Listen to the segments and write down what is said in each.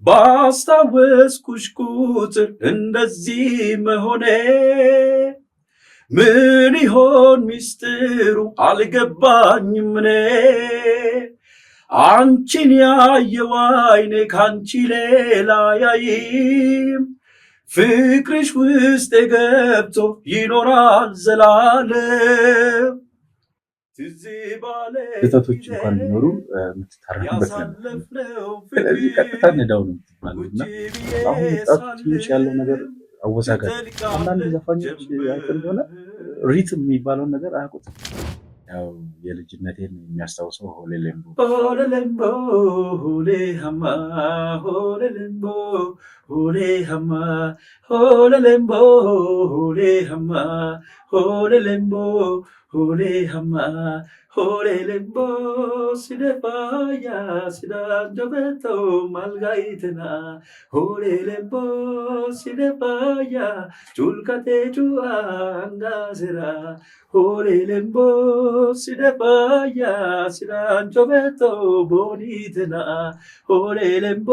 ባስታወስኩሽ ቁጥር እንደዚህ መሆኔ ምን ይሆን ሚስጥሩ አልገባኝም እኔ አንቺን ያየው አይኔ ካንቺ ሌላ ያይም ፍቅርሽ ውስጥ ገብቶ ይኖራል ዘላለም ስህተቶች እንኳን ቢኖሩ የምትታረቁበት ነው። ስለዚህ ቀጥታ እንዳው ነው የምትባሉና አሁን ወጣቶች ያለው ነገር አወዛጋቢ። አንዳንድ ዘፋኞች ያውቁ እንደሆነ ሪትም የሚባለውን ነገር አያውቁትም። ያው የልጅነቴን የሚያስታውሰው ሆሌሌምቦ ሆሌሌምቦ ሆሌሃማ ሆሌሌምቦ ሆሌሃማ ሆሌሌምቦ ሆሌሃማ ሆሌሌምቦ ሆሌሃማ ሆሌሌምቦ ሲደፋያ ሲዳንጆበቶ ማልጋይትና ሆሌሌምቦ ሲደፋያ ጩልቀቴ ጩአንጋስራ ሆሌሌምቦ ሲደፋያ ሲዳንጆበቶ ቦኒትና ሆሌሌምቦ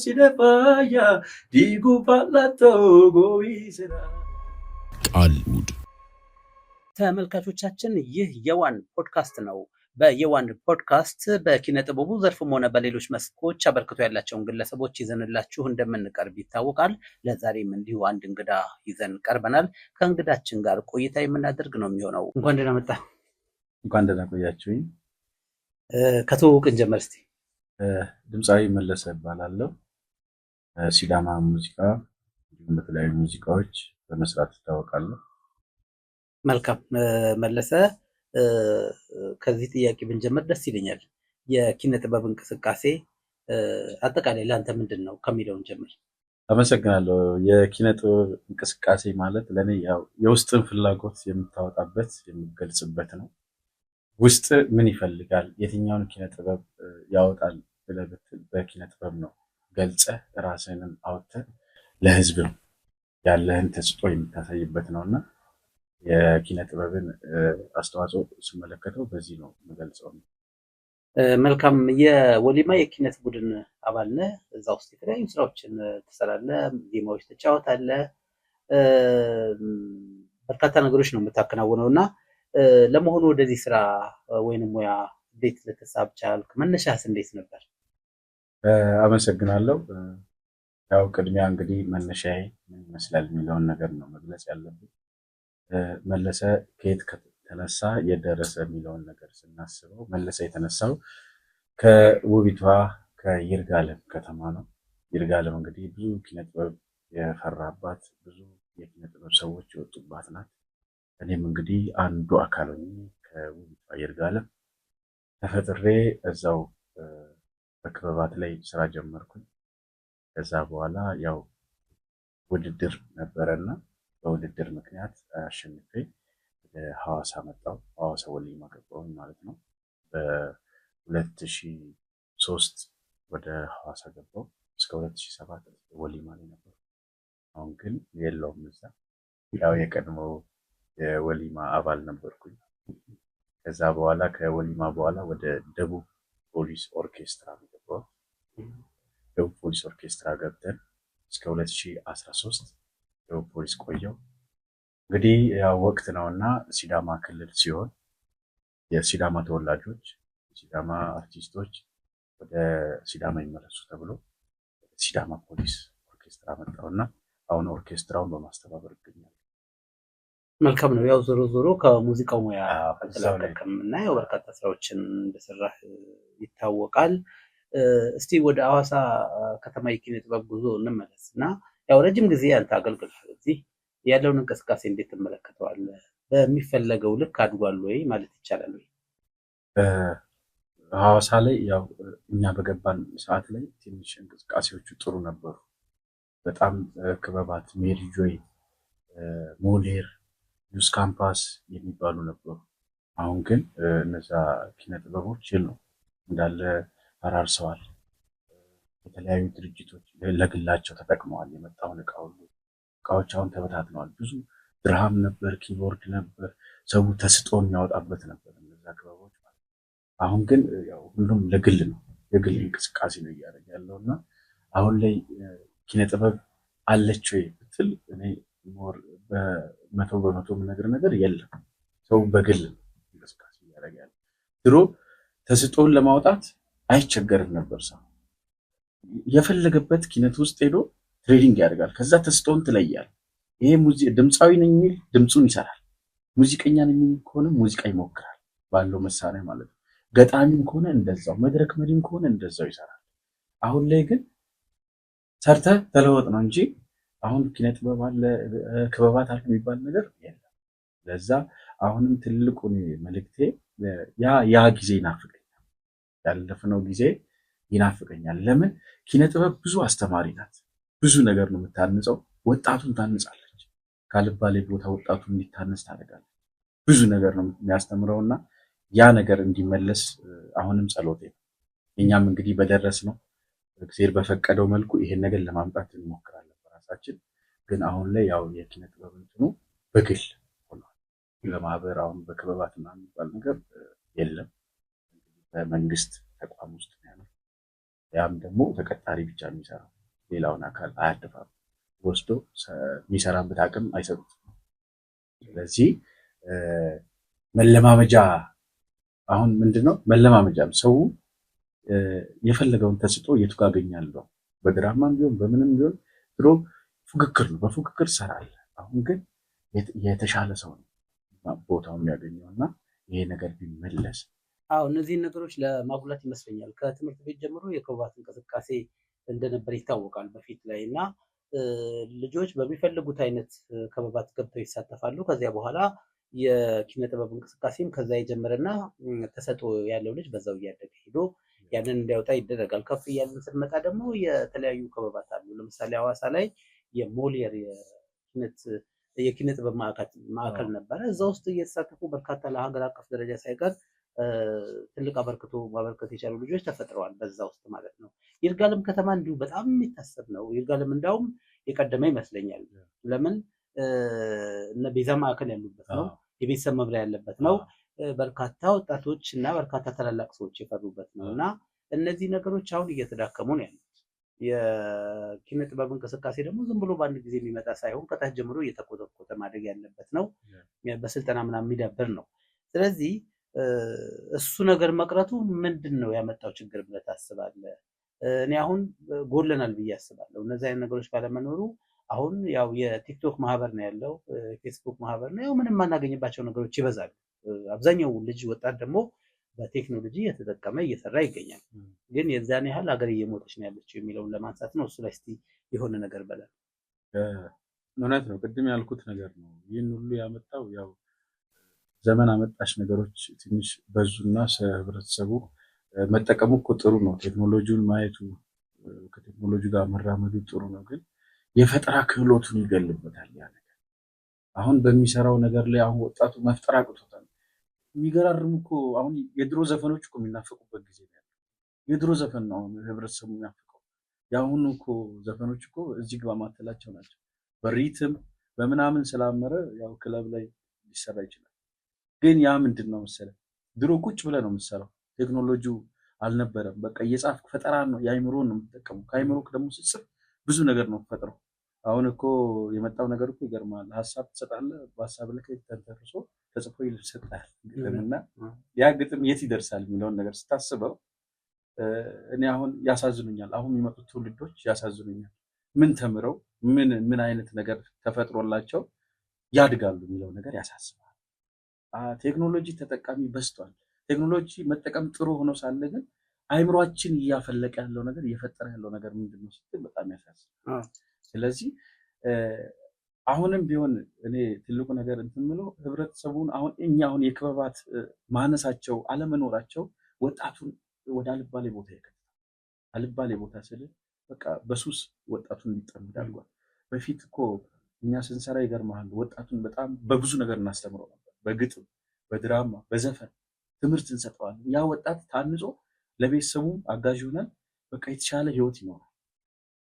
ሲደፋያ ዲጉ ፓላቶ ጎቢስራ ቃልውድ ተመልካቾቻችን ይህ የዋን ፖድካስት ነው። በየዋን ፖድካስት በኪነ ጥበቡ ዘርፍም ሆነ በሌሎች መስኮች አበርክቶ ያላቸውን ግለሰቦች ይዘንላችሁ እንደምንቀርብ ይታወቃል። ለዛሬም እንዲሁ አንድ እንግዳ ይዘን ቀርበናል። ከእንግዳችን ጋር ቆይታ የምናደርግ ነው የሚሆነው። እንኳን ደህና መጣ። እንኳን ደህና ቆያችሁኝ። ከተዋወቅ እንጀምር እስቲ። ድምፃዊ መለሰ እባላለሁ። ሲዳማ ሙዚቃ እንዲሁም በተለያዩ ሙዚቃዎች በመስራት እታወቃለሁ። መልካም መለሰ፣ ከዚህ ጥያቄ ብንጀምር ደስ ይለኛል። የኪነ ጥበብ እንቅስቃሴ አጠቃላይ ለአንተ ምንድን ነው ከሚለውን ጀምር። አመሰግናለሁ። የኪነ ጥበብ እንቅስቃሴ ማለት ለእኔ ያው የውስጥን ፍላጎት የምታወጣበት የምገልጽበት ነው። ውስጥ ምን ይፈልጋል፣ የትኛውን ኪነ ጥበብ ያወጣል ብለህ ብትል በኪነ ጥበብ ነው ገልጸህ ራስህንም አውጥተህ ለህዝብም ያለህን ተስጦ የምታሳይበት ነውና የኪነ ጥበብን አስተዋጽኦ ስመለከተው በዚህ ነው የምገልጸው። መልካም። የወሊማ የኪነት ቡድን አባል ነህ። እዛ ውስጥ የተለያዩ ስራዎችን ትሰራለህ፣ ዜማዎች ትጫወታለህ፣ በርካታ ነገሮች ነው የምታከናውነው እና ለመሆኑ ወደዚህ ስራ ወይንም ሙያ እንዴት ልትሳብ ቻልክ? መነሻስ እንዴት ነበር? አመሰግናለሁ። ያው ቅድሚያ እንግዲህ መነሻዬ ምን ይመስላል የሚለውን ነገር ነው መግለጽ ያለብን። መለሰ ከየት ከተነሳ የደረሰ የሚለውን ነገር ስናስበው መለሰ የተነሳው ከውቢቷ ከይርጋለም ከተማ ነው። ይርጋለም እንግዲህ ብዙ ኪነጥበብ የፈራባት ብዙ የኪነጥበብ ሰዎች የወጡባት ናት። እኔም እንግዲህ አንዱ አካል ሆኜ ከውቢቷ ይርጋለም ተፈጥሬ እዛው በክበባት ላይ ስራ ጀመርኩኝ። ከዛ በኋላ ያው ውድድር ነበረና በውድድር ምክንያት አሸንፌ ወደ ሐዋሳ መጣሁ። ሐዋሳ ወሊማ ገባሁኝ ማለት ነው። በ2003 ወደ ሐዋሳ ገባሁ። እስከ 2007 ወሊማ ላይ ነበር። አሁን ግን የለውም እዛ። ያው የቀድሞ የወሊማ አባል ነበርኩኝ። ከዛ በኋላ ከወሊማ በኋላ ወደ ደቡብ ፖሊስ ኦርኬስትራ ገባሁ። ደቡብ ፖሊስ ኦርኬስትራ ገብተን እስከ 2013 ደቡብ ፖሊስ ቆየው። እንግዲህ ያው ወቅት ነውና ሲዳማ ክልል ሲሆን የሲዳማ ተወላጆች የሲዳማ አርቲስቶች ወደ ሲዳማ ይመለሱ ተብሎ ሲዳማ ፖሊስ ኦርኬስትራ መጣውና አሁን ኦርኬስትራውን በማስተባበር ይገኛል። መልካም ነው። ያው ዞሮ ዞሮ ከሙዚቃው ሙያ ከተላቀቅም እና ያው በርካታ ስራዎችን እንደሰራህ ይታወቃል። እስቲ ወደ ሐዋሳ ከተማ የኪነ ጥበብ ጉዞ እንመለስ እና ያው ረጅም ጊዜ አንተ አገልግሎት እዚህ ያለውን እንቅስቃሴ እንዴት ትመለከተዋለህ? በሚፈለገው ልክ አድጓል ወይ ማለት ይቻላል ወይ? ሐዋሳ ላይ ያው እኛ በገባን ሰዓት ላይ ትንሽ እንቅስቃሴዎቹ ጥሩ ነበሩ። በጣም ክበባት ሜሪ ጆይ፣ ሞሌር፣ ዩስ ካምፓስ የሚባሉ ነበሩ። አሁን ግን እነዛ ኪነ ጥበቦች የሉም፣ እንዳለ ፈራርሰዋል። የተለያዩ ድርጅቶች ለግላቸው ተጠቅመዋል። የመጣውን እቃዎች አሁን ተበታትነዋል። ብዙ ድርሃም ነበር፣ ኪቦርድ ነበር፣ ሰው ተስጦ የሚያወጣበት ነበር እነዛ ክበቦች ማለት። አሁን ግን ያው ሁሉም ለግል ነው፣ የግል እንቅስቃሴ ነው እያደረገ ያለውና አሁን ላይ ኪነ ጥበብ አለች ወይ ብትል እኔ በመቶ በመቶ የምነግር ነገር የለም። ሰው በግል እንቅስቃሴ እያደረገ ያለ። ድሮ ተስጦውን ለማውጣት አይቸገርም ነበር። ሰው የፈለገበት ኪነት ውስጥ ሄዶ ትሬዲንግ ያደርጋል። ከዛ ተስጦውን ትለያል። ይሄ ድምፃዊ ነኝ የሚል ድምፁን ይሰራል። ሙዚቀኛ ነኝ የሚል ከሆነ ሙዚቃ ይሞክራል ባለው መሳሪያ ማለት ነው። ገጣሚም ከሆነ እንደዛው፣ መድረክ መሪም ከሆነ እንደዛው ይሰራል። አሁን ላይ ግን ሰርተ ተለወጥ ነው እንጂ አሁን ኪነ ጥበብ አለ ክበባት አለ የሚባል ነገር የለም። ለዛ አሁንም ትልቁን መልእክቴ ያ ጊዜ ይናፍቀኛል። ያለፍነው ጊዜ ይናፍቀኛል። ለምን ኪነ ጥበብ ብዙ አስተማሪ ናት። ብዙ ነገር ነው የምታንጸው። ወጣቱን ታንጻለች። ካልባሌ ቦታ ወጣቱን እንዲታነጽ ታደርጋለች። ብዙ ነገር ነው የሚያስተምረውና ያ ነገር እንዲመለስ አሁንም ጸሎቴ ነው። እኛም እንግዲህ በደረስ ነው እግዚአብሔር በፈቀደው መልኩ ይሄን ነገር ለማምጣት እንሞክራለን በራሳችን። ግን አሁን ላይ ያው የኪነ ጥበብ እንትኑ በግል ሆኗል። በማህበር አሁን በክበባት ምናምን የሚባል ነገር የለም። በመንግስት ተቋም ውስጥ ነው ያለው። ያም ደግሞ ተቀጣሪ ብቻ የሚሰራው ሌላውን አካል አያደፋም። ወስዶ የሚሰራበት አቅም አይሰጡትም። ስለዚህ መለማመጃ አሁን ምንድነው መለማመጃም ሰው የፈለገውን ተስጦ የቱ ጋር አገኛለሁ በድራማም ቢሆን በምንም ቢሆን ድሮ ፉክክር ነው፣ በፉክክር ሰራለ። አሁን ግን የተሻለ ሰው ነው ቦታው የሚያገኘው እና ይሄ ነገር ቢመለስ። አዎ እነዚህን ነገሮች ለማጉላት ይመስለኛል ከትምህርት ቤት ጀምሮ የክበባት እንቅስቃሴ እንደነበር ይታወቃል በፊት ላይ እና ልጆች በሚፈልጉት አይነት ክበባት ገብተው ይሳተፋሉ። ከዚያ በኋላ የኪነ ጥበብ እንቅስቃሴም ከዛ የጀመረና ተሰጥኦ ያለው ልጅ በዛው እያደገ ሄዶ ያንን እንዲያወጣ ይደረጋል። ከፍ እያልን ስንመጣ ደግሞ የተለያዩ ክበባት አሉ። ለምሳሌ ሐዋሳ ላይ የሞሊየር የኪነ ጥበብ ማዕከል ነበረ። እዛ ውስጥ እየተሳተፉ በርካታ ለሀገር አቀፍ ደረጃ ሳይቀር ትልቅ አበርክቶ ማበርከት የቻሉ ልጆች ተፈጥረዋል በዛ ውስጥ ማለት ነው። ይርጋለም ከተማ እንዲሁ በጣም የሚታሰብ ነው። ይርጋለም እንዳውም የቀደመ ይመስለኛል። ለምን እነ ቤዛ ማዕከል ያሉበት ነው፣ የቤተሰብ መምሪያ ያለበት ነው፣ በርካታ ወጣቶች እና በርካታ ታላላቅ ሰዎች የፈሩበት ነው እና እነዚህ ነገሮች አሁን እየተዳከሙ ነው ያሉት። የኪነ ጥበብ እንቅስቃሴ ደግሞ ዝም ብሎ በአንድ ጊዜ የሚመጣ ሳይሆን ከታች ጀምሮ እየተኮተኮተ ማደግ ያለበት ነው። በስልጠና ምናምን የሚዳብር ነው። ስለዚህ እሱ ነገር መቅረቱ ምንድን ነው ያመጣው ችግር ብለህ ታስባለህ? እኔ አሁን ጎለናል ብዬ አስባለሁ። እነዚህ አይነት ነገሮች ባለመኖሩ አሁን ያው የቲክቶክ ማህበር ነው ያለው፣ ፌስቡክ ማህበር ነው ያው፣ ምንም የማናገኝባቸው ነገሮች ይበዛሉ። አብዛኛው ልጅ ወጣት ደግሞ በቴክኖሎጂ እየተጠቀመ እየሰራ ይገኛል። ግን የዛን ያህል ሀገር እየሞተች ነው ያለችው የሚለውን ለማንሳት ነው። እሱ ላይ እስኪ የሆነ ነገር በለን። እውነት ነው፣ ቅድም ያልኩት ነገር ነው። ይህን ሁሉ ያመጣው ያው ዘመን አመጣሽ ነገሮች ትንሽ በዙና ህብረተሰቡ መጠቀሙ እኮ ጥሩ ነው። ቴክኖሎጂውን ማየቱ ከቴክኖሎጂ ጋር መራመዱ ጥሩ ነው። ግን የፈጠራ ክህሎቱን ይገልበታል ያ ነገር። አሁን በሚሰራው ነገር ላይ አሁን ወጣቱ መፍጠር አቅቶታል። የሚገራርሙ እኮ አሁን የድሮ ዘፈኖች እኮ የሚናፈቁበት ጊዜ ነው። የድሮ ዘፈን ነው አሁን ህብረተሰቡ የሚናፍቀው። የአሁኑ እኮ ዘፈኖች እኮ እዚህ ግባ ማተላቸው ናቸው። በሪትም በምናምን ስላመረ ያው ክለብ ላይ ሊሰራ ይችላል። ግን ያ ምንድን ነው መሰለህ ድሮ ቁጭ ብለህ ነው የምትሰራው። ቴክኖሎጂው አልነበረም። በቃ እየጻፍክ ፈጠራ ነው፣ የአይምሮን ነው የምትጠቀመው። ከአይምሮ ደግሞ ስትጽፍ ብዙ ነገር ነው ፈጥረው። አሁን እኮ የመጣው ነገር እኮ ይገርማል። ሀሳብ ትሰጣለህ፣ በሀሳብ ላይ ተንተርሶ ተጽፎ ይሰጣል ግጥምና ያ ግጥም የት ይደርሳል የሚለውን ነገር ስታስበው እኔ አሁን ያሳዝኑኛል። አሁን የሚመጡት ትውልዶች ያሳዝኑኛል። ምን ተምረው ምን አይነት ነገር ተፈጥሮላቸው ያድጋሉ የሚለው ነገር ያሳስባል። ቴክኖሎጂ ተጠቃሚ በዝቷል። ቴክኖሎጂ መጠቀም ጥሩ ሆኖ ሳለ ግን አይምሯችን እያፈለቀ ያለው ነገር እየፈጠረ ያለው ነገር ምንድን ነው ስትል በጣም ያሳስባል። ስለዚህ አሁንም ቢሆን እኔ ትልቁ ነገር እንትን የምለው ህብረተሰቡን አሁን የክበባት ማነሳቸው አለመኖራቸው ወጣቱን ወደ አልባሌ ቦታ ይከታል። አልባሌ ቦታ ስል በቃ በሱስ ወጣቱን እንዲጠምድ አድርጓል። በፊት እኮ እኛ ስንሰራ ይገርማል፣ ወጣቱን በጣም በብዙ ነገር እናስተምረው ነበር። በግጥም፣ በድራማ፣ በዘፈን ትምህርት እንሰጠዋለን። ያ ወጣት ታንጾ ለቤተሰቡ አጋዥ ሆነን በቃ የተሻለ ህይወት ይኖራል።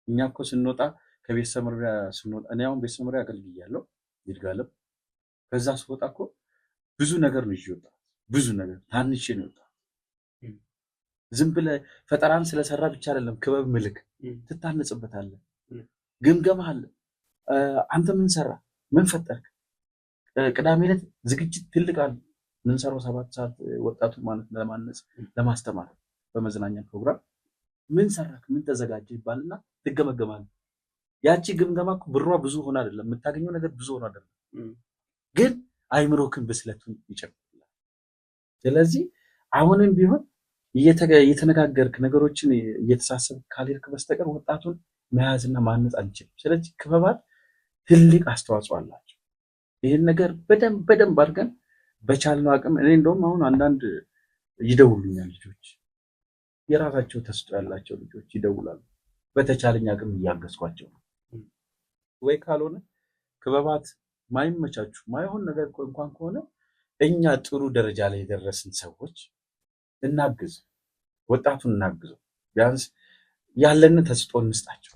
እኛ እኮ ስንወጣ ከቤተሰብ መምሪያ ስንወጣ እኔ አሁን ቤተሰብ መምሪያ አገልግያለሁ ይርጋለም። ከዛ ስወጣ እኮ ብዙ ነገር ነው ይዤ ወጣሁት። ብዙ ነገር ታንቼ ነው የወጣሁት። ዝም ብለህ ፈጠራን ስለሰራ ብቻ አይደለም ክበብ ምልክ ትታነጽበታለህ። ግምገማ አለ። አንተ ምን ሰራ፣ ምን ፈጠርክ? ቅዳሜ ዕለት ዝግጅት ትልቅ አለ። ምን ሰራው 7 ሰዓት ወጣቱ ማለት ለማነጽ ለማስተማር በመዝናኛ ፕሮግራም ምን ሰራክ፣ ምን ተዘጋጀ ይባልና ትገመገማለህ። ያቺ ግምገማ እኮ ብሯ ብዙ ሆነ አይደለም የምታገኘው ነገር ብዙ ሆነ አይደለም፣ ግን አይምሮክን ብስለቱን ይጨምራል። ስለዚህ አሁንም ቢሆን እየተነጋገርክ ነገሮችን እየተሳሰብክ ካልሄድክ በስተቀር ወጣቱን መያዝና ማነጽ አንችልም። ስለዚህ ክበባት ትልቅ አስተዋጽኦ አላቸው። ይህን ነገር በደንብ አድርገን በቻልነው አቅም እኔ እንደውም አሁን አንዳንድ ይደውሉኛል ልጆች፣ የራሳቸው ተስጦ ያላቸው ልጆች ይደውላሉ። በተቻለኝ አቅም እያገዝኳቸው ነው። ወይ ካልሆነ ክበባት ማይመቻቹ ማይሆን ነገር እንኳን ከሆነ እኛ ጥሩ ደረጃ ላይ የደረስን ሰዎች እናግዝ፣ ወጣቱን እናግዘው። ቢያንስ ያለንን ተስጦ እንስጣቸው።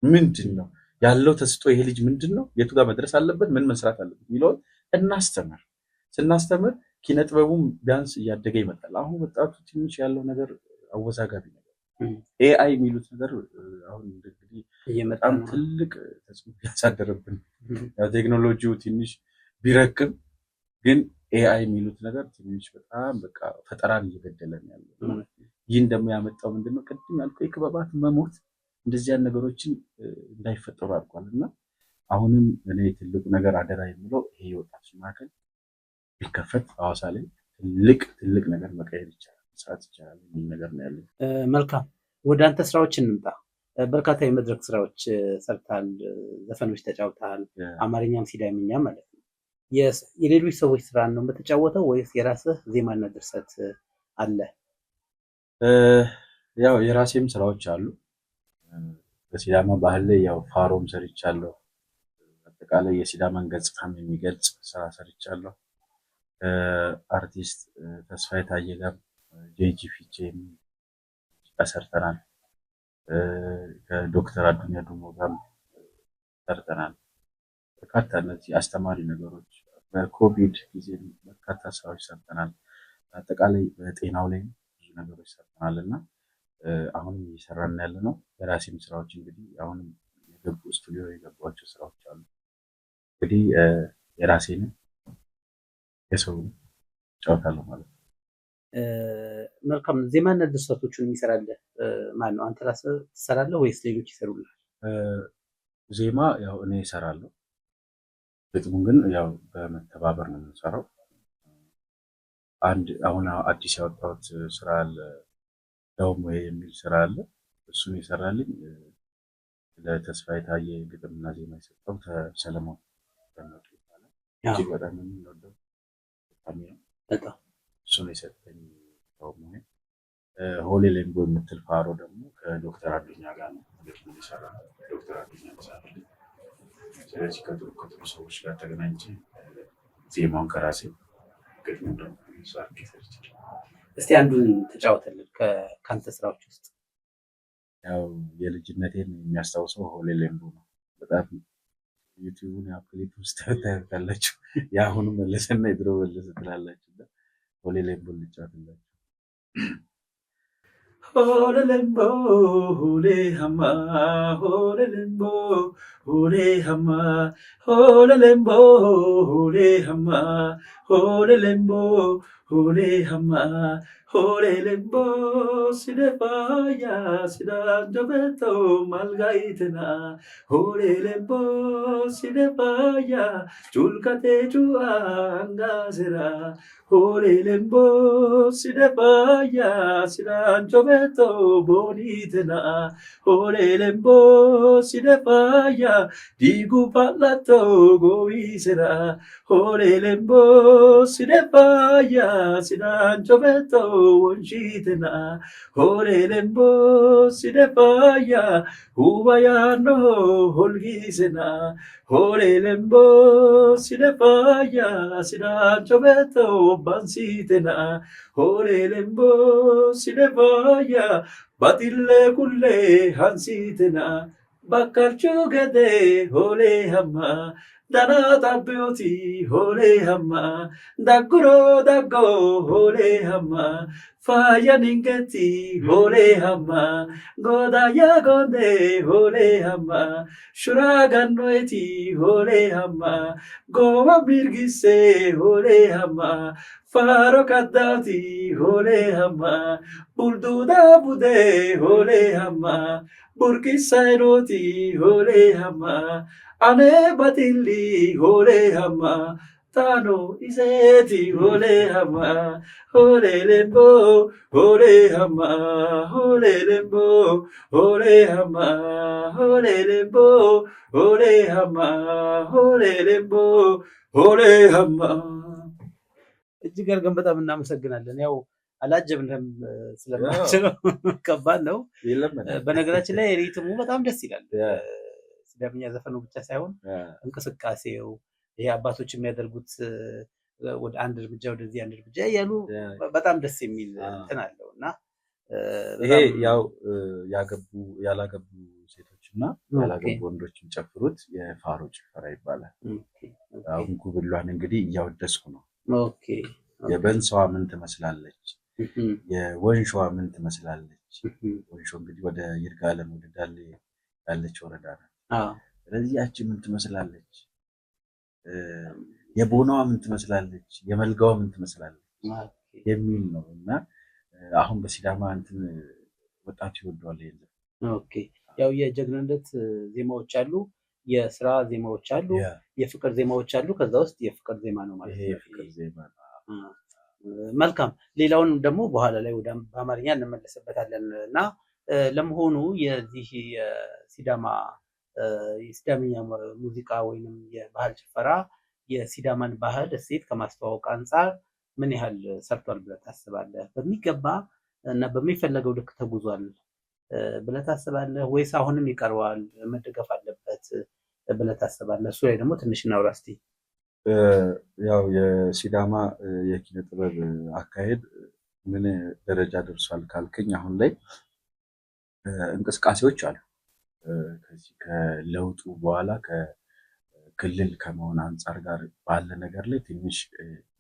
ምንድን ነው ያለው ተስጦ ይሄ ልጅ ምንድን ነው የቱ ጋር መድረስ አለበት ምን መስራት አለበት የሚለውን እናስተምር። ስናስተምር ኪነጥበቡም ቢያንስ እያደገ ይመጣል። አሁን ወጣቱ ትንሽ ያለው ነገር አወዛጋቢ ነገር ኤአይ የሚሉት ነገር አሁን እንግዲህ በጣም ትልቅ ተጽዕኖ ያሳደረብን። ቴክኖሎጂው ትንሽ ቢረቅም ግን ኤአይ የሚሉት ነገር ትንሽ በጣም በቃ ፈጠራን እየገደለን ያለው። ይህን ደግሞ ያመጣው ምንድነው ቅድም ያልኩህ የክበባት መሞት እንደዚህ ያን ነገሮችን እንዳይፈጠሩ አድርጓል። እና አሁንም እኔ ትልቁ ነገር አደራ የሚለው ይሄ የወጣቶች ማዕከል ቢከፈት ሐዋሳ ላይ ትልቅ ነገር መቀየር ይቻላል፣ መስራት ይቻላል የሚል ነገር ነው ያለኝ። መልካም፣ ወደ አንተ ስራዎች እንምጣ። በርካታ የመድረክ ስራዎች ሰርታል፣ ዘፈኖች ተጫውተሃል፣ አማርኛም ሲዳምኛም ማለት ነው። የሌሎች ሰዎች ስራ ነው የምትጫወተው ወይስ የራስህ ዜማና ድርሰት አለ? ያው የራሴም ስራዎች አሉ። በሲዳማ ባህል ላይ ያው ፋሮም ሰርቻለሁ። አጠቃላይ የሲዳማን ገጽታም የሚገልጽ ስራ ሰርቻለሁ። አርቲስት ተስፋዬ ታዬ ጋር ጄጂ ፊቼ ሰርተናል። ከዶክተር አዱኛ ዱሞ ጋር ሰርተናል። በርካታ እነዚህ አስተማሪ ነገሮች በኮቪድ ጊዜ በርካታ ስራዎች ሰርተናል። አጠቃላይ በጤናው ላይ ብዙ ነገሮች ሰርተናል እና አሁንም እየሰራን ያለ ነው። የራሴም ስራዎች እንግዲህ አሁንም የገቡ ስቱዲዮ የገባቸው ስራዎች አሉ። እንግዲህ የራሴንም የሰው ጫወታለሁ ማለት ነው። መልካም። ዜማና ድርሰቶቹን የሚሰራልህ ማን ነው? አንተ ራስህ ትሰራለህ ወይስ ሌሎች ይሰሩልሃል? ዜማ ያው እኔ እሰራለሁ። ግጥሙን ግን ያው በመተባበር ነው የምንሰራው። አሁን አዲስ ያወጣሁት ስራ አለ፣ ዳውም የሚል ስራ አለ። እሱን ይሰራልኝ ለተስፋዬ ታዬ ግጥምና ዜማ የሰጠው ሰለሞን በመጡ ይባላል። እጅግ በጣም የምንወደው በጣም እሱን የሰጠኝ ዳውም። ሆሌ ሌምቦ የምትል ፋሮ ደግሞ ከዶክተር አዱኛ ጋር ነው ግጥሙን የሰራው። ዶክተር አዱኛ ይሰራል። ስለዚህ ከጥሩ ሰዎች ጋር ተገናኝቼ ዜማውን ከራሴ ግጥሙን ደግሞ ሰርቼ ሰርቻለሁ። እስቲ አንዱን ተጫወተልን ከአንተ ስራዎች ውስጥ። ያው የልጅነቴን የሚያስታውሰው ሆሌ ሌምቦ ነው። በጣም ዩቲዩብን ያው ክሊፕ ውስጥ ታያላችሁ። የአሁኑ መለሰና የድሮ መለሰ ትላላችሁ። ሆሌ ሌምቦ ልጫወትላችሁ። ሆሌ ሌምቦ ሆሌ ሀማ ሆሌ ሌምቦ ሆሌ ሀማ ሆሌ ሌምቦ ሆሌ ሀማ ሆሌ ሌምቦ ሆሌ ሀማ ሆሌ ሌምቦ ሲደፋያ ሲዳንጆበቶ ማልጋይትና ሆሌ ሌምቦ ሲደፋያ ጩልቀቴ ጩአ አንጋስራ ሆሌ ሌምቦ ሲደፋያ ሲዳንጆበቶ ቦኒትና ሆሌ ሌምቦ ሲደፋያ ዲጉ ፓላቶ ጎዊስራ ሆሌ ሌምቦ ሲደፋያ ሲዳንጆበቶ ወንሺትና ሆሌ ሌምቦ ሲደፋያ ሁባያኖ ሆልጊስና ሆሌ ሌምቦ ሲደፋያ ሲዳንጆበቶ ባንሲትና ሆሌ ሌምቦ ሲደፋያ ባጢሌ ኩሌ ሃንሲትና bakkalchuu gadee holee hamma ዳናጣቢዮቲ ሆሌ ሀማ ዳጉሮ ዳጎ ሆሌ ሀማ ፋያኒንገቲ ሆሌ ሀማ ጎዳያ ጎንዴ ሆሌ ሀማ ሹራጋኖቲ ሆሌ ሀማ ጎባ ሚርጊሴ ሆሌ ሀማ ፋሮ ካዳቲ ሆሌ ሀማ ቡልዱዳ ቡዴ ሆሌ ሀማ ቡርቂሳይኖቲ ሆሌ ሀማ አኔ ባቲሊ ሆሌ ሀማ ታኖ ኢሴቲ ሆሌ ሀማ ሆሌ ሌምቦ ሆሌ ሀማ ሆሌ ሌምቦ ሆሌ ሀማ ሆሌ ሌምቦ ሆሌ ሀማ ሆሌ ሌምቦ ሆሌ ሀማ። እጅግ አድርገን በጣም እናመሰግናለን። ያው አላጀብንም ስለማችለው ከባድ ነው። በነገራችን ላይ ሪትሙ በጣም ደስ ይላል። ሲዳምኛ ዘፈኑ ብቻ ሳይሆን እንቅስቃሴው ይሄ አባቶች የሚያደርጉት ወደ አንድ እርምጃ ወደዚህ አንድ እርምጃ እያሉ በጣም ደስ የሚል እንትን አለው እና ይሄ ያው ያላገቡ ሴቶች እና ያላገቡ ወንዶች የሚጨፍሩት የፋሮ ጭፈራ ይባላል። አሁን ጉብሏን እንግዲህ እያወደስኩ ነው። የበንሰዋ ምን ትመስላለች? የወንሸዋ ምን ትመስላለች? ወንሾ እንግዲህ ወደ ይርጋለም ወደ ዳሌ ያለች ወረዳ ናት። ስለዚህ ያቺ ምን ትመስላለች? የቦናዋ ምን ትመስላለች? የመልጋዋ ምን ትመስላለች የሚል ነው እና አሁን በሲዳማ እንትን ወጣቱ ይወደዋል። ያው የጀግንነት ዜማዎች አሉ፣ የስራ ዜማዎች አሉ፣ የፍቅር ዜማዎች አሉ። ከዛ ውስጥ የፍቅር ዜማ ነው ማለት ነው። የፍቅር ዜማ ነው። መልካም። ሌላውን ደግሞ በኋላ ላይ ወደ በአማርኛ እንመለስበታለን እና ለመሆኑ የዚህ የሲዳምኛ ሙዚቃ ወይንም የባህል ጭፈራ የሲዳማን ባህል እሴት ከማስተዋወቅ አንጻር ምን ያህል ሰርቷል ብለህ ታስባለህ? በሚገባ እና በሚፈለገው ልክ ተጉዟል ብለህ ታስባለህ ወይስ አሁንም ይቀረዋል መደገፍ አለበት ብለህ ታስባለህ? እሱ ላይ ደግሞ ትንሽ እናውራ እስቲ። ያው የሲዳማ የኪነ ጥበብ አካሄድ ምን ደረጃ ደርሷል ካልከኝ አሁን ላይ እንቅስቃሴዎች አሉ። ከዚህ ከለውጡ በኋላ ከክልል ከመሆን አንጻር ጋር ባለ ነገር ላይ ትንሽ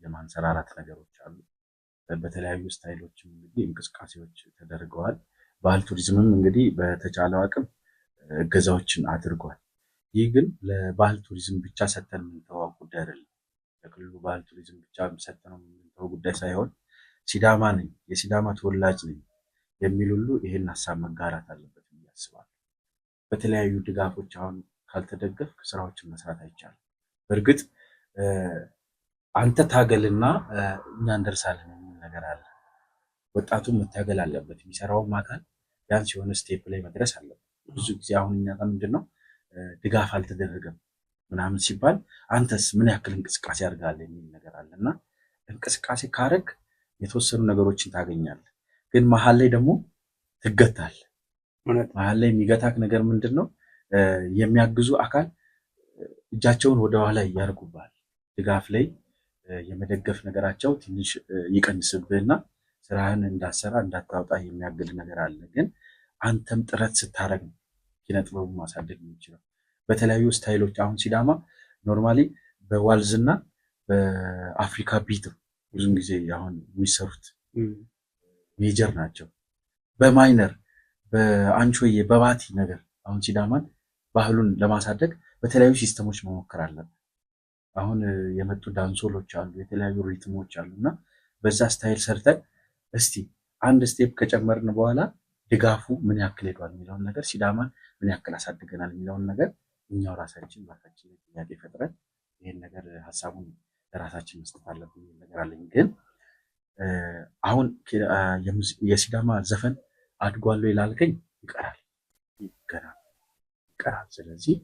የማንሰራራት ነገሮች አሉ። በተለያዩ ስታይሎችም እንግዲህ እንቅስቃሴዎች ተደርገዋል። ባህል ቱሪዝምም እንግዲህ በተቻለው አቅም እገዛዎችን አድርጓል። ይህ ግን ለባህል ቱሪዝም ብቻ ሰተን የምንተዋው ጉዳይ አይደለም። ለክልሉ ባህል ቱሪዝም ብቻ ሰተነው የምንተዋው ጉዳይ ሳይሆን ሲዳማ ነኝ፣ የሲዳማ ተወላጅ ነኝ የሚል ሁሉ ይሄን ሀሳብ መጋራት አለበት ብዬ አስባለሁ። በተለያዩ ድጋፎች አሁን ካልተደገፍክ ስራዎችን መስራት አይቻልም። በእርግጥ አንተ ታገልና እኛ እንደርሳለን የሚል ነገር አለ። ወጣቱም መታገል አለበት። የሚሰራውም አካል ቢያንስ የሆነ ስቴፕ ላይ መድረስ አለበት። ብዙ ጊዜ አሁን እኛ ጋር ምንድን ነው ድጋፍ አልተደረገም ምናምን ሲባል አንተስ ምን ያክል እንቅስቃሴ አድርጋለህ የሚል ነገር አለ እና እንቅስቃሴ ካረግ የተወሰኑ ነገሮችን ታገኛለህ። ግን መሀል ላይ ደግሞ ትገታለህ። መሀል ላይ የሚገታክ ነገር ምንድን ነው? የሚያግዙ አካል እጃቸውን ወደኋላ እያደርጉብሃል። ድጋፍ ላይ የመደገፍ ነገራቸው ትንሽ ይቀንስብህና ስራህን እንዳሰራ እንዳታወጣ የሚያግድ ነገር አለ። ግን አንተም ጥረት ስታረግ ነው ኪነ ጥበቡ ማሳደግ የሚችለው በተለያዩ ስታይሎች። አሁን ሲዳማ ኖርማሊ በዋልዝና በአፍሪካ ቢት ብዙን ጊዜ አሁን የሚሰሩት ሜጀር ናቸው። በማይነር በአንቾዬ በባቲ ነገር አሁን ሲዳማን ባህሉን ለማሳደግ በተለያዩ ሲስተሞች መሞከር አለብን። አሁን የመጡ ዳንሶሎች አሉ፣ የተለያዩ ሪትሞች አሉ እና በዛ ስታይል ሰርተን እስቲ አንድ ስቴፕ ከጨመርን በኋላ ድጋፉ ምን ያክል ሄዷል የሚለውን ነገር ሲዳማን ምን ያክል አሳድገናል የሚለውን ነገር እኛው ራሳችን ጥያቄ ፈጥረን ይህን ነገር ሀሳቡን ለራሳችን መስጠት አለብን የሚል ነገር አለኝ። ግን አሁን የሲዳማ ዘፈን አድጓል ላልከኝ ይቀራል። ስለዚህ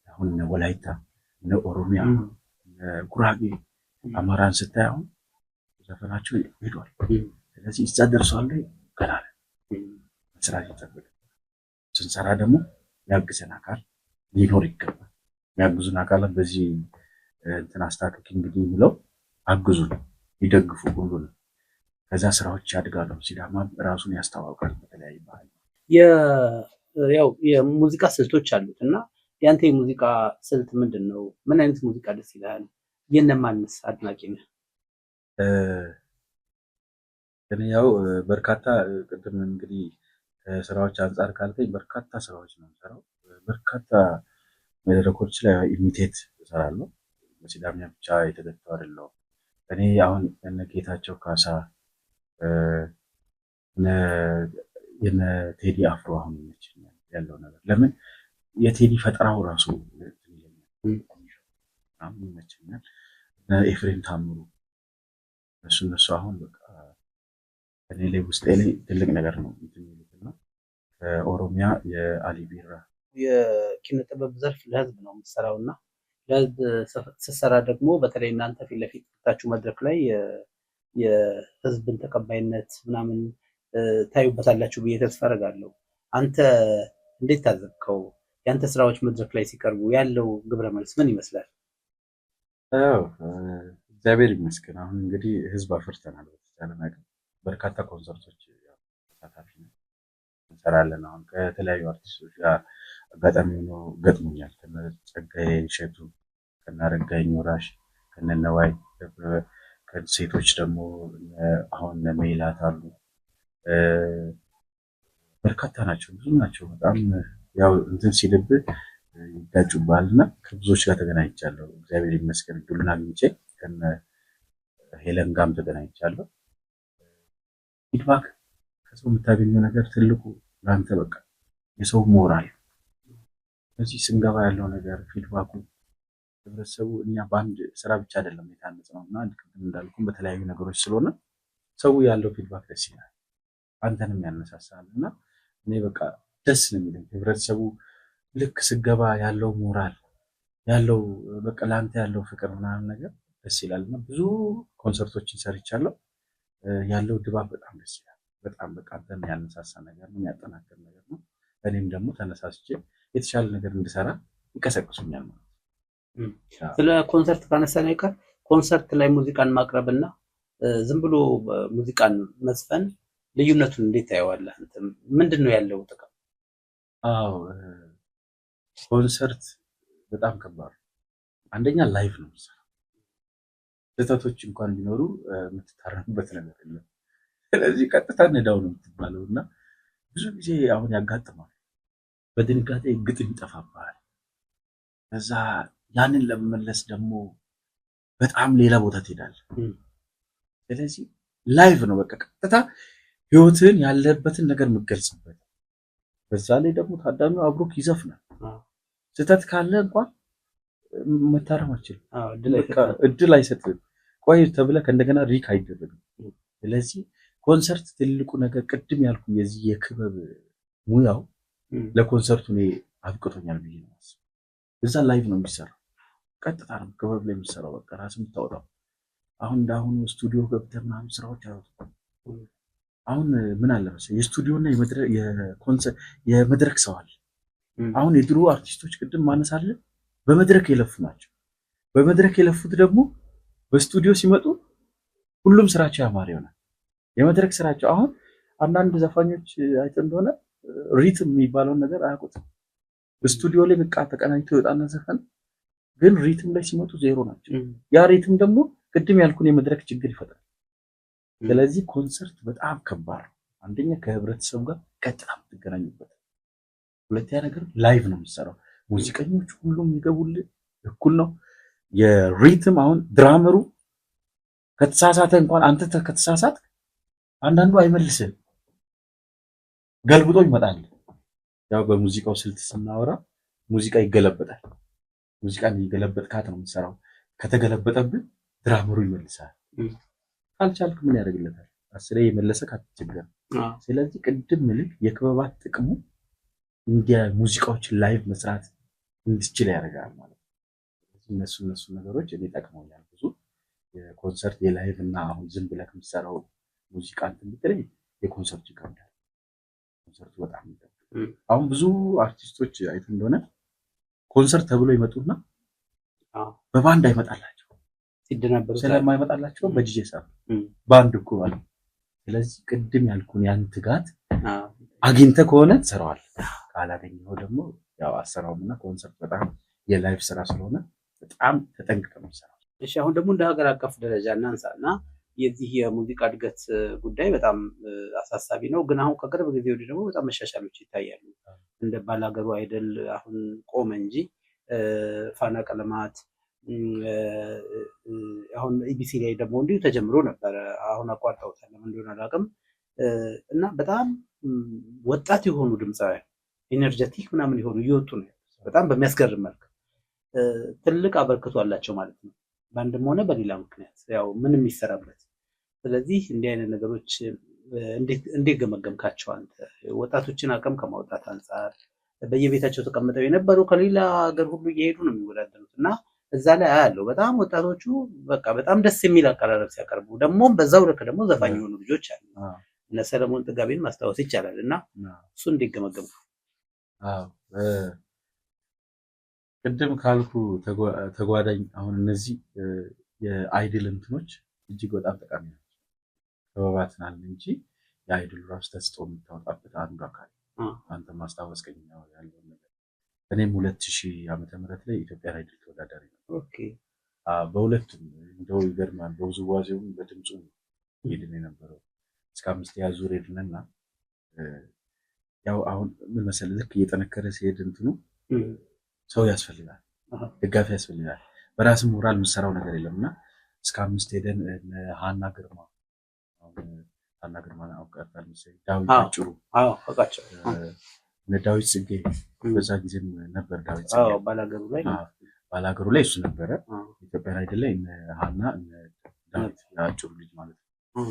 አሁን እነ ወላይታ እነ ኦሮሚያ እነ ጉራጌ አማራን ስታይ አሁን ዘፈናቸው ሄዷል። ስለዚህ እዛ ደርሷል ገና መስራት ይጠብቅ። ስንሰራ ደግሞ የሚያግዘን አካል ሊኖር ይገባል። የሚያግዙን አካላት በዚህ እንትን አስታክክ እንግዲህ የሚለው አግዙን፣ ይደግፉ ሁሉ ነው። ከዛ ስራዎች ያድጋሉ። ሲዳማ ራሱን ያስተዋውቃል በተለያዩ ባህል። ያው የሙዚቃ ስልቶች አሉት እና ያንተ የሙዚቃ ስልት ምንድን ነው? ምን አይነት ሙዚቃ ደስ ይልሃል? የእነማንስ አድናቂ ነህ? እኔ ያው በርካታ ቅድም እንግዲህ ስራዎች አንጻር ካልከኝ በርካታ ስራዎች ነው የምሰራው። በርካታ መድረኮች ላይ ኢሚቴት እሰራለሁ። በሲዳምኛ ብቻ የተገጠው አይደለም። እኔ አሁን እነ ጌታቸው ካሳ የነ ቴዲ አፍሮ አሁን ይመችኛል ያለው ነገር። ለምን የቴዲ ፈጠራው ራሱ ይመችኛል። ኤፍሬም ታምሩ እነሱ አሁን በቃ እኔ ላይ ውስጤ ላይ ትልቅ ነገር ነው የሚሉትና ከኦሮሚያ የአሊ ቢራ የኪነ ጥበብ ዘርፍ ለህዝብ ነው የምትሰራው እና ለህዝብ ስትሰራ ደግሞ በተለይ እናንተ ፊት ለፊት ታችሁ መድረክ ላይ የህዝብን ተቀባይነት ምናምን ታዩበታላችሁ ብዬ ተስፋ አደርጋለሁ። አንተ እንዴት ታዘብከው? የአንተ ስራዎች መድረክ ላይ ሲቀርቡ ያለው ግብረ መልስ ምን ይመስላል? እግዚአብሔር ይመስገን። አሁን እንግዲህ ህዝብ አፍርተናል። በተቻለ ነገር በርካታ ኮንሰርቶች ተሳታፊ እንሰራለን። አሁን ከተለያዩ አርቲስቶች ጋር አጋጣሚ ሆኖ ገጥሞኛል። ከነ ጸጋዬ እሸቱ፣ ከነ አረጋኸኝ ወራሽ፣ ከነ ነዋይ ከሴቶች ደግሞ አሁን ሜላት አሉ። በርካታ ናቸው፣ ብዙ ናቸው። በጣም ያው እንትን ሲልብህ ይጋጩብሃል እና ከብዙዎች ጋር ተገናኝቻለሁ። እግዚአብሔር ይመስገን እድሉን አግኝቼ ከነ ሄለን ጋርም ተገናኝቻለሁ። ፊድባክ ከሰው የምታገኘው ነገር ትልቁ ለአንተ በቃ የሰው ሞራል በዚህ ስንገባ ያለው ነገር ፊድባኩ ህብረተሰቡ እኛ በአንድ ስራ ብቻ አይደለም የታነጽነው እና ቅድም እንዳልኩም በተለያዩ ነገሮች ስለሆነ ሰው ያለው ፊድባክ ደስ ይላል፣ አንተንም ያነሳሳል እና እኔ በቃ ደስ ነው የሚለኝ ህብረተሰቡ ልክ ስገባ ያለው ሞራል ያለው በቃ ለአንተ ያለው ፍቅር ምናምን ነገር ደስ ይላል እና ብዙ ኮንሰርቶችን ሰርቻለሁ። ያለው ድባብ በጣም ደስ ይላል። በጣም በቃ አንተን ያነሳሳ ነገር ነው፣ የሚያጠናክር ነገር ነው። እኔም ደግሞ ተነሳስቼ የተሻለ ነገር እንድሰራ ይቀሰቅሱኛል ማለት ነው። ስለ ኮንሰርት ካነሳን አይቀር ኮንሰርት ላይ ሙዚቃን ማቅረብና ዝም ብሎ ሙዚቃን መዝፈን ልዩነቱን እንዴት ታየዋለህ? ምንድን ነው ያለው ጥቅም? አዎ ኮንሰርት በጣም ከባድ ነው። አንደኛ ላይቭ ነው የምትሰራው። ስህተቶች እንኳን ቢኖሩ የምትታረምበት ነገር የለም። ስለዚህ ቀጥታ ነዳው ነው የምትባለው እና ብዙ ጊዜ አሁን ያጋጥማል። በድንጋጤ ግጥም ይጠፋብሃል። ከዛ ያንን ለመመለስ ደግሞ በጣም ሌላ ቦታ ትሄዳለህ። ስለዚህ ላይቭ ነው በቃ ቀጥታ ህይወትን ያለበትን ነገር የምትገልጽበት። በዛ ላይ ደግሞ ታዳሚው አብሮክ ይዘፍናል። ስህተት ካለ እንኳን መታረም አችልም፣ እድል አይሰጥም። ቆይ ተብለህ እንደገና ሪክ አይደረግም። ስለዚህ ኮንሰርት ትልቁ ነገር ቅድም ያልኩ የዚህ የክበብ ሙያው ለኮንሰርቱ እኔ አብቅቶኛል ብዬ ነው የማስበው። እዛ ላይቭ ነው የሚሰራው፣ ቀጥታ ነው ክበብ ላይ የሚሰራው። በቃ ራስህ የምታወጣው። አሁን እንዳሁኑ ስቱዲዮ ገብተህ ምናምን ስራዎች አይወጡም። አሁን ምን አለ መሰለህ የስቱዲዮና የመድረክ ሰው አለ። አሁን የድሮ አርቲስቶች ቅድም ማነሳለን በመድረክ የለፉ ናቸው። በመድረክ የለፉት ደግሞ በስቱዲዮ ሲመጡ ሁሉም ስራቸው ያማረ ይሆናል። የመድረክ ስራቸው አሁን አንዳንድ ዘፋኞች አይተህ እንደሆነ ሪትም የሚባለውን ነገር አያውቁትም። በስቱዲዮ ላይ በቃ ተቀናኝቶ ይወጣና ዘፈን ግን ሪትም ላይ ሲመጡ ዜሮ ናቸው። ያ ሪትም ደግሞ ቅድም ያልኩን የመድረክ ችግር ይፈጥራል። ስለዚህ ኮንሰርት በጣም ከባድ ነው። አንደኛ ከህብረተሰቡ ጋር ቀጥታ የምትገናኙበት፣ ሁለተኛ ነገር ላይቭ ነው የምትሰራው። ሙዚቀኞች ሁሉም ይገቡልህ እኩል ነው። የሪትም አሁን ድራመሩ ከተሳሳተ እንኳን አንተ ከተሳሳት አንዳንዱ አይመልስም፣ ገልብጦ ይመጣል። ያው በሙዚቃው ስልት ስናወራ ሙዚቃ ይገለበጣል። ሙዚቃን እየገለበጥካት ነው የምትሰራው። ከተገለበጠብህ ድራመሩ ይመልሳል። ካልቻልክ ምን ያደርግለታል? አስሬ የመለሰ ካትቸገር። ስለዚህ ቅድም ምልክ የክበባት ጥቅሙ እንዲያ ሙዚቃዎችን ላይቭ መስራት እንድችል ያደርጋል ማለት ነው። እነሱ ነገሮች እኔ ጠቅመውኛል ብዙ። የኮንሰርት የላይቭ እና አሁን ዝም ብለህ የምትሰራው ሙዚቃ እንትን ብትለኝ የኮንሰርት ይከብዳል። ኮንሰርቱ በጣም ይከብዳል። አሁን ብዙ አርቲስቶች አይተህ እንደሆነ ኮንሰርት ተብሎ ይመጡና በባንድ አይመጣላቸው ስለማይመጣላቸው በዲጄ ሰዓት ባንድ እኮ አለ። ስለዚህ ቅድም ያልኩን ያን ትጋት አግኝተህ ከሆነ ትሰራዋለህ፣ ካላገኘኸው ደግሞ ያው አሰራውምና ኮንሰርት በጣም የላይፍ ስራ ስለሆነ በጣም ተጠንቅቀህ ነው የምትሰራው። እሺ አሁን ደግሞ እንደ ሀገር አቀፍ ደረጃ እናንሳና የዚህ የሙዚቃ እድገት ጉዳይ በጣም አሳሳቢ ነው። ግን አሁን ከቅርብ ጊዜ ወዲህ ደግሞ በጣም መሻሻሎች ይታያሉ። እንደ ባላገሩ አይደል አሁን ቆመ እንጂ ፋና ቀለማት አሁን ኢቢሲ ላይ ደግሞ እንዲሁ ተጀምሮ ነበረ። አሁን አቋርጠውታል፣ ለምን እንደሆነ አላውቅም። እና በጣም ወጣት የሆኑ ድምፃውያን ኤነርጀቲክ ምናምን የሆኑ እየወጡ ነው፣ በጣም በሚያስገርም መልክ ትልቅ አበርክቶ አላቸው ማለት ነው፣ በአንድም ሆነ በሌላ ምክንያት ያው ምንም ይሰራበት። ስለዚህ እንዲህ አይነት ነገሮች እንዴት ገመገምካቸው አንተ? ወጣቶችን አቅም ከማውጣት አንጻር በየቤታቸው ተቀምጠው የነበሩ ከሌላ ሀገር ሁሉ እየሄዱ ነው የሚወዳደሩት እና እዛ ላይ አያለው በጣም ወጣቶቹ በቃ በጣም ደስ የሚል አቀራረብ ሲያቀርቡ፣ ደግሞ በዛው ልክ ደግሞ ዘፋኝ የሆኑ ልጆች አሉ። እነ ሰለሞን ጥጋቤን ማስታወስ ይቻላል። እና እሱ እንዴት ገመገምከው? ቅድም ካልኩ ተጓዳኝ አሁን እነዚህ የአይድል እንትኖች እጅግ በጣም ጠቃሚ ናቸው። ተባባትናል እንጂ የአይድል ራሱ ተስጦ የምታወጣበት አንዱ አካል አንተ ማስታወስከኝ ያለውን ነገር። እኔም 2000 ዓመተ ምህረት ላይ ኢትዮጵያ አይድል ተወዳዳሪ ነው። በሁለቱም እንደው ይገርማል፣ በውዝዋዜውም በድምፁም ሄድን የነበረው እስከ 5ኛ ዙር ሄድንና ያው አሁን ምን መሰለህ ልክ እየጠነከረ ሲሄድ እንትኑ ሰው ያስፈልጋል፣ ደጋፊ ያስፈልጋል። በራስ ሞራል የምትሰራው ነገር የለምና እስከ 5 ሄደን ሀና ግርማ አውቃታል መሰለኝ፣ ዳዊት አጭሩ አውቃቸው፣ ዳዊት ጽጌ በዛ ጊዜ ነበር። ዳዊት ጽጌ ባላገሩ ላይ እሱ ነበረ። ኢትዮጵያ አይደል ላይ ሀና ዳዊት አጭሩ ልጅ ማለት ነው።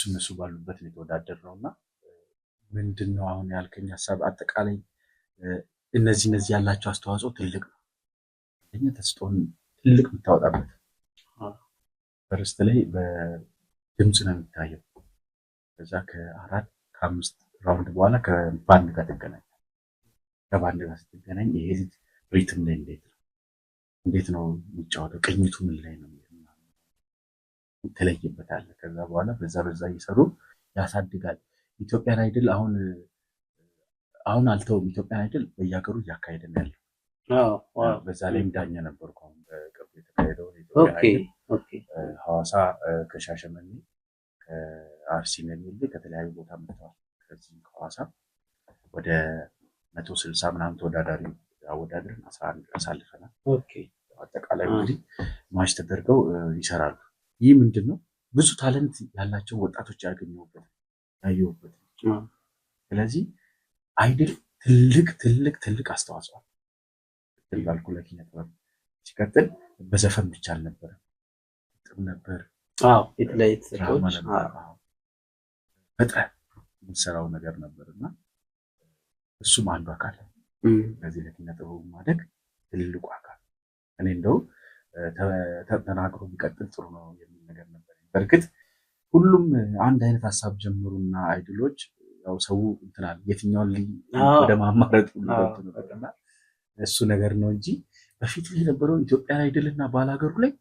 እነሱ ባሉበት ነው የተወዳደርነውና ምንድነው አሁን ያልከኝ ሀሳብ አጠቃላይ እነዚህ ያላቸው አስተዋጽኦ ትልቅ ነው። ለኛ ተስጦን ትልቅ የምታወጣበት ፈርስት ላይ በድምጽ ነው የሚታየው። ከዛ ከ4-5 ራውንድ በኋላ ከባንድ ጋር ትገናኛለህ። ከባንድ ጋር ስትገናኝ ይሄ ሪትም ላይ እንዴት ነው የሚጫወተው፣ ቅኝቱ ምን ላይ ነው ትለይበታለህ። ከዛ በኋላ በዛ እየሰሩ ያሳድጋል። ኢትዮጵያን አይድል አሁን አልተውም። ኢትዮጵያን አይድል በየሀገሩ እያካሄደ ነው ያለው። በዛ ላይም ዳኛ ነበርኩ። አሁን በቅርቡ የተካሄደው ኢትዮጵያን አይድል ሐዋሳ ከሻሸመኔ ከአርሲ ነሚል ከተለያዩ ቦታ መጥተዋል። ከዚህ ከሐዋሳ ወደ 160 ምናምን ተወዳዳሪ አወዳድረን 11 አሳልፈናል። አጠቃላይ እንግዲህ ማች ተደርገው ይሰራሉ። ይህ ምንድን ነው ብዙ ታለንት ያላቸው ወጣቶች ያገኙበት ያየሁበት። ስለዚህ አይድል ትልቅ አስተዋጽኦ ባልኩ ለኪነ ጥበብ ሲቀጥል በዘፈን ብቻ አልነበረም፣ ጥም ነበር፣ የተለያዩ ተሰጦች በጣም የምትሰራው ነገር ነበርና እሱም አንዱ አካል ለዚህ ለኪነ ጥበቡ ማደግ ትልቁ አካል። እኔ እንደው ተናግሮ ቢቀጥል ጥሩ ነው የሚል ነገር ነበር። በእርግጥ ሁሉም አንድ አይነት ሀሳብ ጀምሩና አይድሎች ያው ሰው እንትናል የትኛውን ወደ ማማረጡ ነበርና እሱ ነገር ነው እንጂ በፊት ላይ የነበረው ኢትዮጵያን አይድልና ባላገሩ ላይ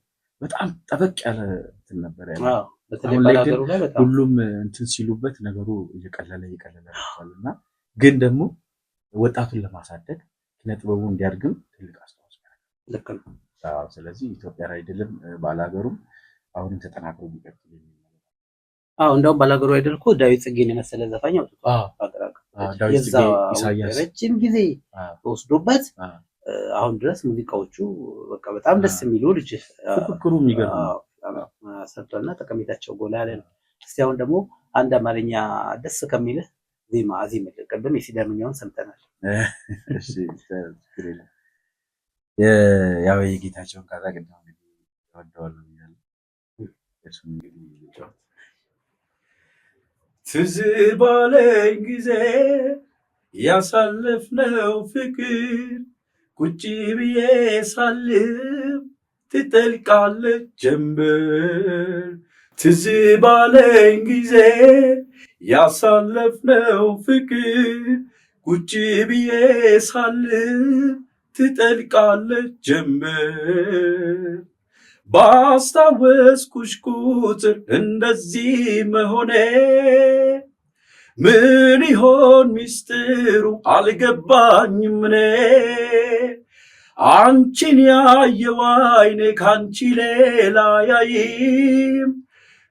በጣም ጠበቅ ያለ እንትን ነበር ያለው። በተለይ ባላገሩ ላይ በጣም ሁሉም እንትን ሲሉበት ነገሩ እየቀለለ ይችላልና ግን ደግሞ ወጣቱን ለማሳደግ ኪነ ጥበቡ እንዲያድግም ትልቅ አስተዋጽኦ ያደርጋል። ልክ ነው። ስለዚህ ኢትዮጵያን አይድልም ባላገሩም አሁንም ተጠናክሮ ቢቀጥል የሚል ነገር። እንደውም ባላገሩ አይድል እኮ ዳዊት ጽጌን የመሰለ ዘፋኝ አውጥቷል። ዳዊት ጽጌ ኢሳያስ ረጅም ጊዜ ተወስዶበት አሁን ድረስ ሙዚቃዎቹ በቃ በጣም ደስ የሚሉ ልጅ ፍክክሩ የሚገርም ሰርቷልና ጠቀሜታቸው ጎላ ያለ ነው። እስቲ አሁን ደግሞ አንድ አማርኛ ደስ ከሚልህ ዜማ አዚምልህ። ቅድም የሲዳምኛውን ሰምተናል። እሺ ያው የጌታቸውን ካዛ ቅድም እንግዲህ ተወደዋለሁ ይላል። እሱ እንግዲህ ትዝ ባለኝ ጊዜ ያሳለፍነው ፍቅር ቁጭ ብዬ ሳልም ትጠልቃለች ጀንበር። ትዝ ባለኝ ጊዜ ያሳለፍነው ፍቅር ቁጭ ብዬ ሳልም ትጠልቃለች ጀንበር። ባስታወስኩሽ ቁጥር እንደዚህ መሆኔ ምን ይሆን ሚስጥሩ አልገባኝም እኔ አንቺን ያየው አይኔ ካንቺ ሌላ ያይም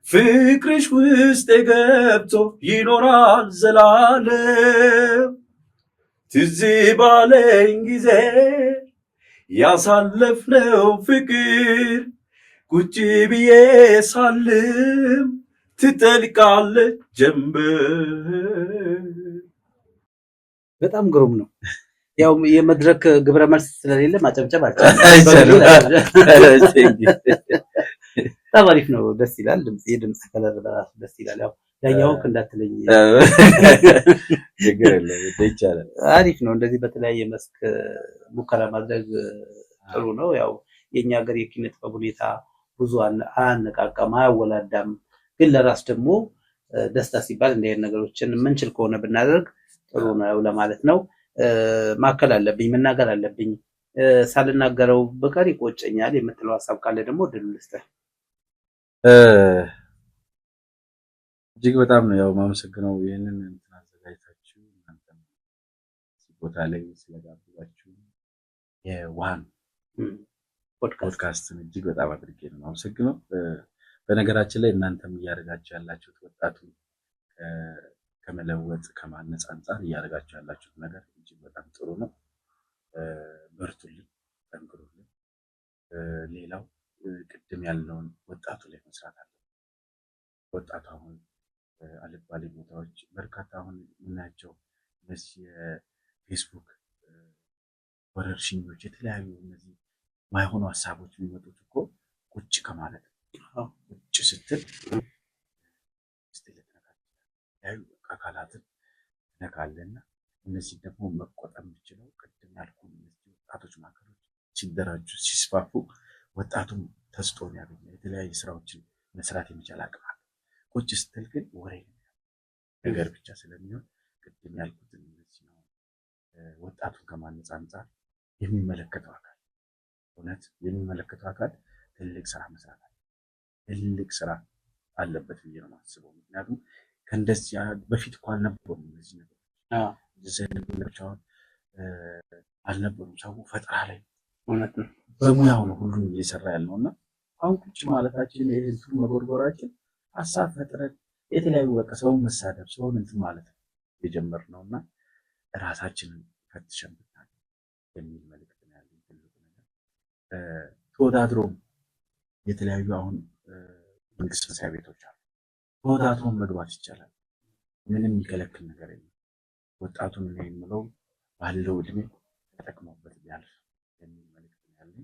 ፍቅርሽ ውስጥ ገብቶ ይኖራል ዘላለም ትዝ ባለኝ ጊዜ ያሳለፍነው ፍቅር ቁጭ ብዬ ሳልም ትጠልቃለች ጀንበር። በጣም ግሩም ነው። ያው የመድረክ ግብረ መልስ ስለሌለ ማጨብጨብ በጣም አሪፍ ነው። ደስ ይላል። የድምጽ ከለር በራሱ ደስ ይላል። ያው ያኛውን እንዳትለኝ ችግር የለም ይቻላል። አሪፍ ነው። እንደዚህ በተለያየ መስክ ሙከራ ማድረግ ጥሩ ነው። ያው የኛ ሀገር የኪነ ጥበብ ሁኔታ ብዙ አያነቃቃም፣ አያወላዳም። ግን ለራስ ደግሞ ደስታ ሲባል እንዲህ አይነት ነገሮችን የምንችል ከሆነ ብናደርግ ጥሩ ነው ለማለት ነው። ማከል አለብኝ፣ መናገር አለብኝ። ሳልናገረው በቀር ይቆጨኛል የምትለው ሀሳብ ካለ ደግሞ ድል ልስጥህ። እጅግ በጣም ነው ያው ማመሰግነው ይሄንን እንትን አዘጋጅታችሁ እናንተም ቦታ ላይ ስለጋብዛችሁ የዋን ፖድካስትን እጅግ በጣም አድርጌ ነው ማመሰግነው። በነገራችን ላይ እናንተም እያደረጋችሁ ያላችሁት ወጣቱ ከመለወጥ ከማነጽ አንጻር እያደረጋችሁ ያላችሁት ነገር እጅግ በጣም ጥሩ ነው። በርቱልኝ፣ ጠንክሩልኝ። ሌላው ቅድም ያለውን ወጣቱ ላይ መስራት አለ። ወጣቱ አሁን አልባሌ ቦታዎች በርካታ አሁን የምናያቸው እነዚህ የፌስቡክ ወረርሽኞች የተለያዩ እነዚህ ማይሆኑ ሀሳቦች የሚመጡት እኮ ቁጭ ከማለት ነው። ቁጭ ስትል የተለያዩ አካላትን ትነካለና እነዚህ ደግሞ መቆጠብ የምችለው ቅድም ያልኩ እነዚህ ወጣቶች ማዕከሎች ሲደራጁ ሲስፋፉ ወጣቱም ተስጦን ያገኛል። የተለያዩ ስራዎችን መስራት የሚቻል አቅም አለ። ቁጭ ስትል ግን ወሬ ነገር ብቻ ስለሚሆን ቅድም ያልኩት እነዚህ ነው። ወጣቱን ከማነጽ አንጻር የሚመለከተው አካል እውነት የሚመለከተው አካል ትልቅ ስራ መስራት አለ። ትልቅ ስራ አለበት ብዬ ነው የማስበው። ምክንያቱም ከእንደዚህ በፊት እኮ አልነበሩም እነዚህ ነገሮች አልነበሩም። ሰው ፈጠራ ላይ እውነት ነው በሙያው ነው ሁሉም እየሰራ ያለውና አሁን ቁጭ ማለታችን ይሄን መጎርጎራችን ሀሳብ ፈጥረን የተለያዩ በቃ ሰውን መሳደብ ሰውን እንትን ማለት የጀመርነውና ራሳችንን ፈትሸን ብናል የሚል መልዕክት ነው ያለኝ። ትልቁ ነገር ተወዳድሮ የተለያዩ አሁን መንግስት መስሪያ ቤቶች አሉ። ተወዳድሮ መግባት ይቻላል። ምንም የሚከለክል ነገር የለም። ወጣቱን ነው የምለው ባለው እድሜ ተጠቅመውበት ቢያልፍ የሚል መልዕክት ነው ያለኝ።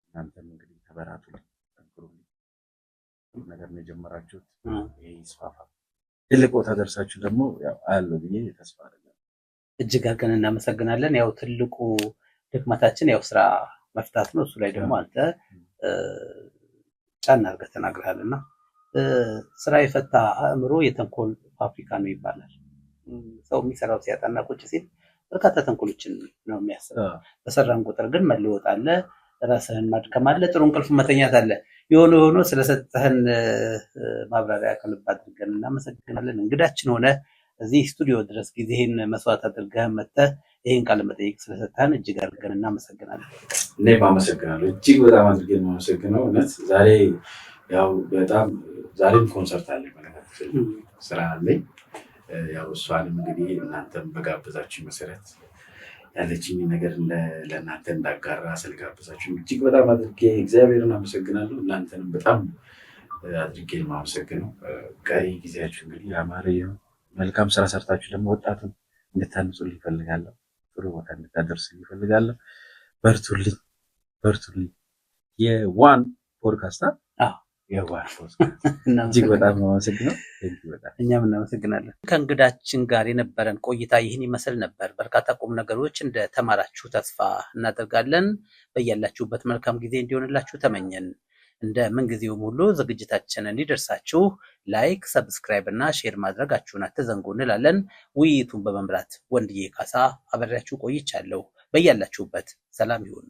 እናንተም እንግዲህ ተበራቱ፣ ጠንክሩ። ነገር ነው የጀመራችሁት፣ ይሄ ይስፋፋ። ትልቅ ቦታ ደርሳችሁ ደግሞ ያው አያለው ብዬ ተስፋ አደርጋለሁ። እጅግ አድርገን እናመሰግናለን። ያው ትልቁ ድክመታችን ያው ስራ መፍታት ነው። እሱ ላይ ደግሞ አንተ ጫና አድርገህ ተናግረሃልና ስራ የፈታ አእምሮ የተንኮል ፋብሪካ ነው ይባላል። ሰው የሚሰራው ሲያጣና ቁጭ ሲል በርካታ ተንኮሎችን ነው የሚያስበው። በሰራን ቁጥር ግን መለወጥ አለ፣ ራስህን ማድከም አለ፣ ጥሩ እንቅልፍ መተኛት አለ። የሆነ ሆኖ ስለሰጠህን ማብራሪያ ከልብ አድርገን እናመሰግናለን። እንግዳችን ሆነ እዚህ ስቱዲዮ ድረስ ጊዜህን መስዋዕት አድርገህ መጥተህ ይህን ቃለ መጠይቅ ስለሰጠህን እጅግ አድርገን እናመሰግናለን። እኔም አመሰግናለሁ። እጅግ በጣም አድርገን የማመሰግነው እውነት ዛሬ ያው በጣም ዛሬም ኮንሰርት አለ ማለት ስራ አለኝ። ያው እሷንም እንግዲህ እናንተም በጋበዛችሁ መሰረት ያለችኝ ነገር ለእናንተ እንዳጋራ ስለጋበዛችሁ እጅግ በጣም አድርጌ እግዚአብሔርን አመሰግናለሁ። እናንተንም በጣም አድርጌ የማመሰግነው ቀሪ ጊዜያችሁ እንግዲህ ያማረ መልካም ስራ ሰርታችሁ ደግሞ ወጣቱን እንድታንጹልኝ እፈልጋለሁ። ጥሩ ቦታ እንድታደርሱልኝ እፈልጋለሁ። በርቱልኝ፣ በርቱልኝ። የዋን ፖድካስት እጅግ በጣም አመሰግናለሁ። እኛም እናመሰግናለን። ከእንግዳችን ጋር የነበረን ቆይታ ይህን ይመስል ነበር። በርካታ ቁም ነገሮች እንደተማራችሁ ተስፋ እናደርጋለን። በያላችሁበት መልካም ጊዜ እንዲሆንላችሁ ተመኘን። እንደ ምንጊዜውም ሁሉ ዝግጅታችን እንዲደርሳችሁ ላይክ፣ ሰብስክራይብ እና ሼር ማድረጋችሁን አትዘንጉ እንላለን። ውይይቱን በመምራት ወንድዬ ካሳ አብሬያችሁ ቆይቻለሁ። በያላችሁበት ሰላም ይሁን።